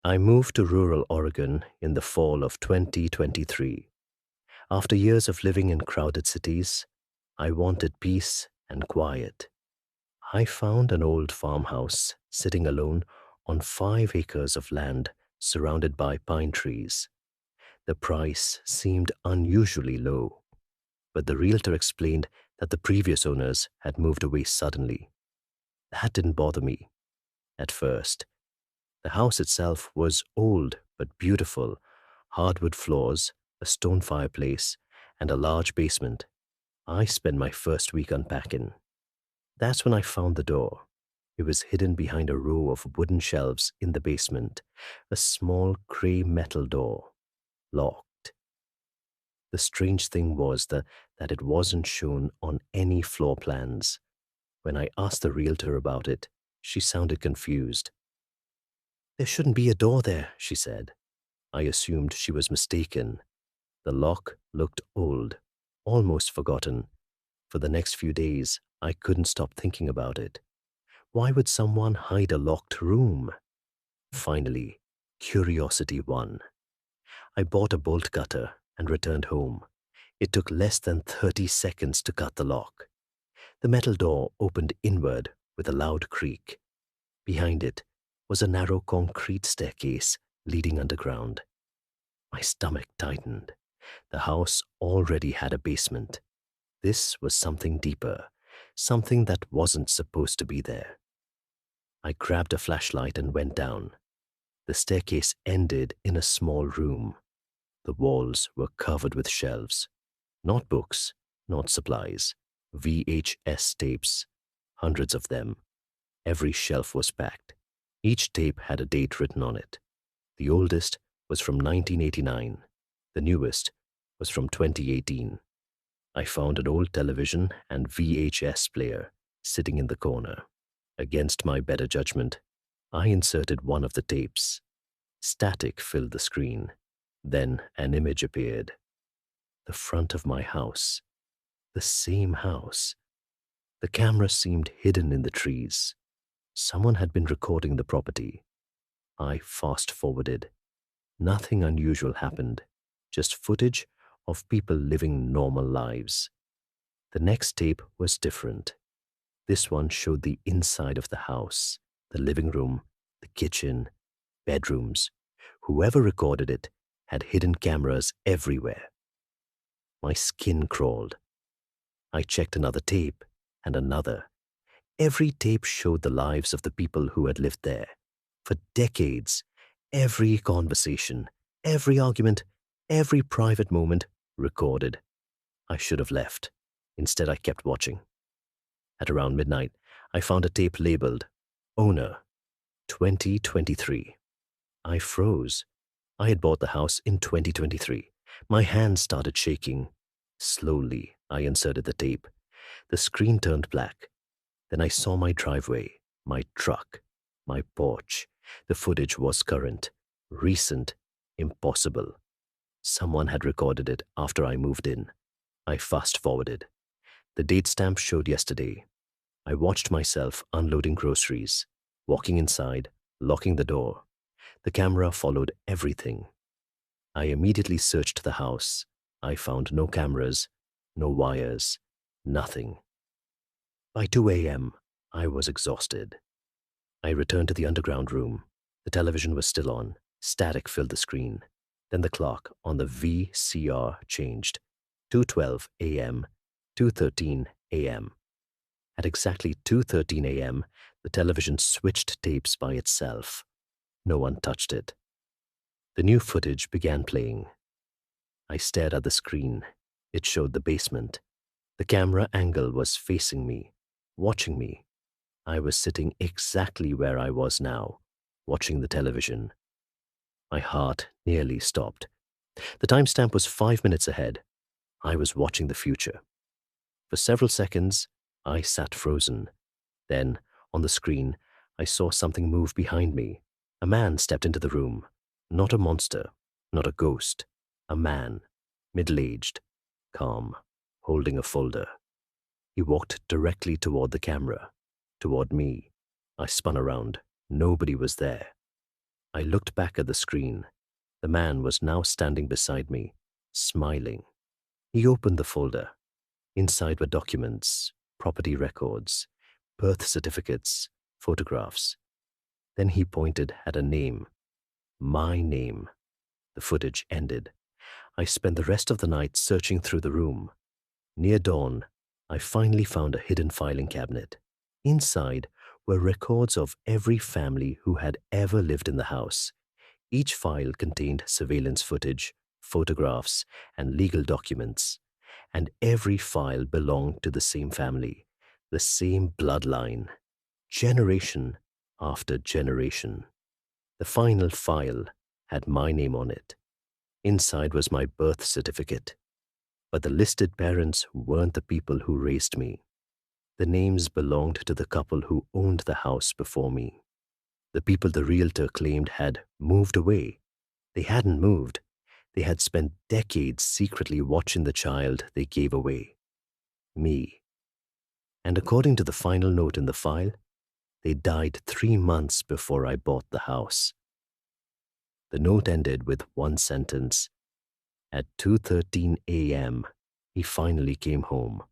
I moved to rural Oregon in the fall of 2023. After years of living in crowded cities, I wanted peace and quiet. I found an old farmhouse sitting alone on 5 acres of land surrounded by pine trees. The price seemed unusually low, but the realtor explained that the previous owners had moved away suddenly. That didn't bother me at first. The house itself was old but beautiful: hardwood floors, a stone fireplace, and a large basement. I spent my first week unpacking. That's when I found the door. It was hidden behind a row of wooden shelves in the basement, a small gray metal door, locked. The strange thing was that it wasn't shown on any floor plans. When I asked the realtor about it, she sounded confused. "There shouldn't be a door there," she said. I assumed she was mistaken. The lock looked old, almost forgotten. For the next few days, I couldn't stop thinking about it. Why would someone hide a locked room? Finally, curiosity won. I bought a bolt cutter and returned home. It took less than 30 seconds to cut the lock. The metal door opened inward with a loud creak. Behind it was a narrow concrete staircase leading underground. My stomach tightened. The house already had a basement. This was something deeper, something that wasn't supposed to be there. I grabbed a flashlight and went down. The staircase ended in a small room. The walls were covered with shelves. Not books, not supplies. VHS tapes. Hundreds of them. Every shelf was packed. Each tape had a date written on it. The oldest was from 1989. The newest was from 2018. I found an old television and VHS player sitting in the corner. Against my better judgment, I inserted one of the tapes. Static filled the screen. Then an image appeared. The front of my house. The same house. The camera seemed hidden in the trees. Someone had been recording the property. I fast-forwarded. Nothing unusual happened, just footage of people living normal lives. The next tape was different. This one showed the inside of the house, the living room, the kitchen, bedrooms. Whoever recorded it had hidden cameras everywhere. My skin crawled. I checked another tape and another. Every tape showed the lives of the people who had lived there. For decades, every conversation, every argument, every private moment recorded. I should have left. Instead, I kept watching. At around midnight, I found a tape labeled Owner 2023. I froze. I had bought the house in 2023. My hands started shaking. Slowly, I inserted the tape. The screen turned black. Then I saw my driveway, my truck, my porch. The footage was current, recent, impossible. Someone had recorded it after I moved in. I fast-forwarded. The date stamp showed yesterday. I watched myself unloading groceries, walking inside, locking the door. The camera followed everything. I immediately searched the house. I found no cameras, no wires, nothing. By 2 a.m., I was exhausted. I returned to the underground room. The television was still on. Static filled the screen. Then the clock on the VCR changed. 2:12 a.m., 2:13 a.m. At exactly 2:13 a.m., the television switched tapes by itself. No one touched it. The new footage began playing. I stared at the screen. It showed the basement. The camera angle was facing me, watching me. I was sitting exactly where I was now, watching the television. My heart nearly stopped. The timestamp was 5 minutes ahead. I was watching the future. For several seconds, I sat frozen. Then, on the screen, I saw something move behind me. A man stepped into the room. Not a monster, not a ghost. A man, middle-aged, calm, holding a folder. He walked directly toward the camera, toward me. I spun around. Nobody was there. I looked back at the screen. The man was now standing beside me, smiling. He opened the folder. Inside were documents, property records, birth certificates, photographs. Then he pointed at a name, my name. The footage ended. I spent the rest of the night searching through the room. Near dawn, I finally found a hidden filing cabinet. Inside were records of every family who had ever lived in the house. Each file contained surveillance footage, photographs, and legal documents. And every file belonged to the same family, the same bloodline, generation after generation. The final file had my name on it. Inside was my birth certificate. But the listed parents weren't the people who raised me. The names belonged to the couple who owned the house before me. The people the realtor claimed had moved away. They hadn't moved. They had spent decades secretly watching the child they gave away, me. And according to the final note in the file, they died 3 months before I bought the house. The note ended with one sentence. At 2:13 a.m., he finally came home.